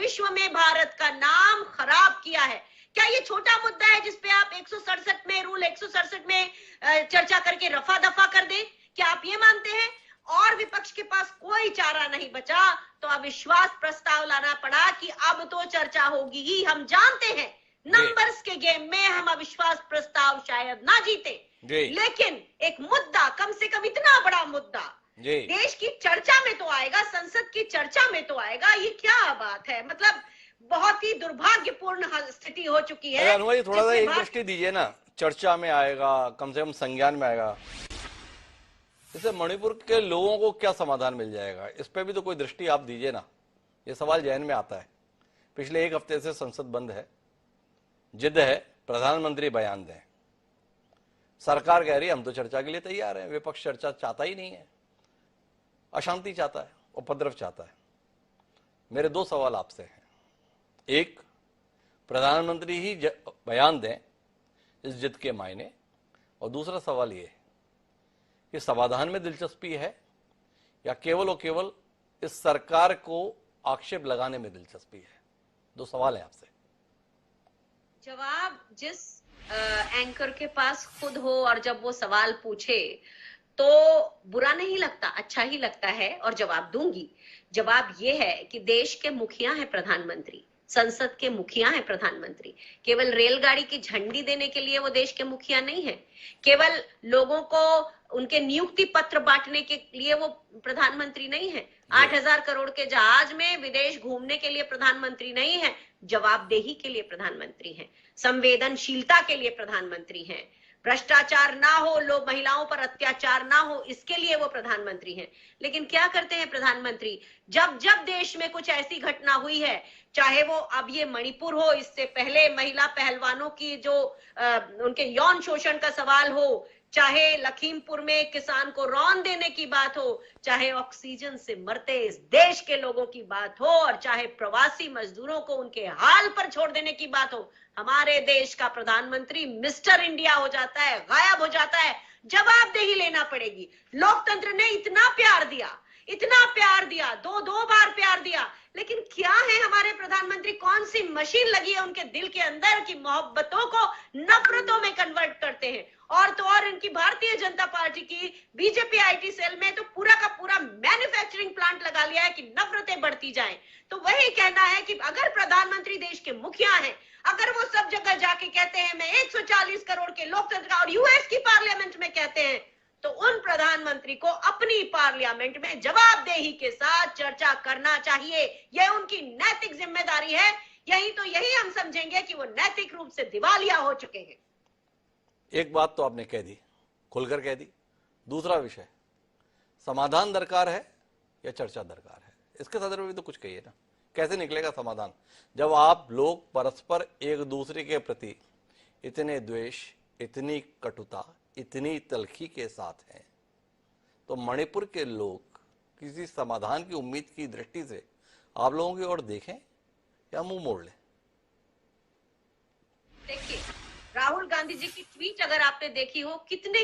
विश्व में भारत का नाम खराब किया है। क्या ये छोटा मुद्दा है जिसपे आप 167 में रूल 167 में चर्चा करके रफा दफा कर दें? क्या आप ये मानते हैं? और विपक्ष के पास कोई चारा नहीं बचा तो अविश्वास प्रस्ताव लाना पड़ा कि अब तो चर्चा होगी ही। हम जानते हैं नंबर्स के गेम में हम अविश्वास प्रस्ताव शायद ना जीते, लेकिन एक मुद्दा, कम से कम इतना बड़ा मुद्दा देश की चर्चा में तो आएगा, संसद की चर्चा में तो आएगा। ये क्या बात है? मतलब बहुत ही दुर्भाग्यपूर्ण स्थिति हो चुकी है। अनुवा जी, थोड़ा सा एक दृष्टि दीजिए ना, चर्चा में आएगा, कम से कम संज्ञान में आएगा, इससे मणिपुर के लोगों को क्या समाधान मिल जाएगा? इस पे भी तो कोई दृष्टि आप दीजिए ना। ये सवाल जहन में आता है। पिछले एक हफ्ते से संसद बंद है, जिद है प्रधानमंत्री बयान दें। सरकार कह रही है हम तो चर्चा के लिए तैयार हैं, विपक्ष चर्चा चाहता ही नहीं है, अशांति चाहता है, उपद्रव चाहता है। मेरे दो सवाल आपसे हैं। एक, प्रधानमंत्री ही बयान दें इस जिद के मायने, और दूसरा सवाल ये कि समाधान में दिलचस्पी है या केवल और केवल इस सरकार को आक्षेप लगाने में दिलचस्पी है? दो सवाल है आपसे। जवाब जिस एंकर के पास खुद हो और जब वो सवाल पूछे तो बुरा नहीं लगता, अच्छा ही लगता है और जवाब दूंगी। जवाब ये है कि देश के मुखिया हैं प्रधानमंत्री, संसद के मुखिया हैं प्रधानमंत्री। केवल रेलगाड़ी की झंडी देने के लिए वो देश के मुखिया नहीं है, केवल लोगों को उनके नियुक्ति पत्र बांटने के लिए वो प्रधानमंत्री नहीं है, 8,000 करोड़ के जहाज में विदेश घूमने के लिए प्रधानमंत्री नहीं है, जवाबदेही के लिए प्रधानमंत्री हैं, संवेदनशीलता के लिए प्रधानमंत्री हैं, भ्रष्टाचार ना हो, लोग महिलाओं पर अत्याचार ना हो, इसके लिए वो प्रधानमंत्री हैं। लेकिन क्या करते हैं प्रधानमंत्री? जब जब देश में कुछ ऐसी घटना हुई है, चाहे वो अब ये मणिपुर हो, इससे पहले महिला पहलवानों की जो उनके यौन शोषण का सवाल हो, चाहे लखीमपुर में किसान को रौन देने की बात हो, चाहे ऑक्सीजन से मरते इस देश के लोगों की बात हो, और चाहे प्रवासी मजदूरों को उनके हाल पर छोड़ देने की बात हो, हमारे देश का प्रधानमंत्री मिस्टर इंडिया हो जाता है, गायब हो जाता है। जवाबदेही लेना पड़ेगी। लोकतंत्र ने इतना प्यार दिया, इतना प्यार दिया, दो बार प्यार दिया, लेकिन क्या है हमारे प्रधानमंत्री, कौन सी मशीन लगी है उनके दिल के अंदर कि मोहब्बतों को नफरतों में कन्वर्ट करते हैं? और तो और इनकी भारतीय जनता पार्टी की बीजेपी आईटी सेल में तो पूरा का पूरा मैन्युफैक्चरिंग प्लांट लगा लिया है कि नफरतें बढ़ती जाएं। तो वही कहना है कि अगर प्रधानमंत्री देश के मुखिया हैं, अगर वो सब जगह जाके कहते हैं मैं 140 करोड़ के लोकतंत्र का, और यूएस की पार्लियामेंट में कहते हैं, तो उन प्रधानमंत्री को अपनी पार्लियामेंट में जवाबदेही के साथ चर्चा करना चाहिए। यह उनकी नैतिक जिम्मेदारी है। यही हम समझेंगे कि वो नैतिक रूप से दिवालिया हो चुके हैं। एक बात तो आपने कह दी, खुलकर कह दी। दूसरा विषय, समाधान दरकार है या चर्चा दरकार है? इसके संदर्भ में तो कुछ कहिए ना, कैसे निकलेगा समाधान जब आप लोग परस्पर एक दूसरे के प्रति इतने द्वेष, इतनी कटुता, इतनी तलखी के साथ हैं? तो मणिपुर के लोग किसी समाधान की उम्मीद की दृष्टि से आप लोगों की ओर देखें या मुंह मोड़ लें? देखिए, राहुल गांधी जी की ट्वीट अगर आपने देखी हो, कितने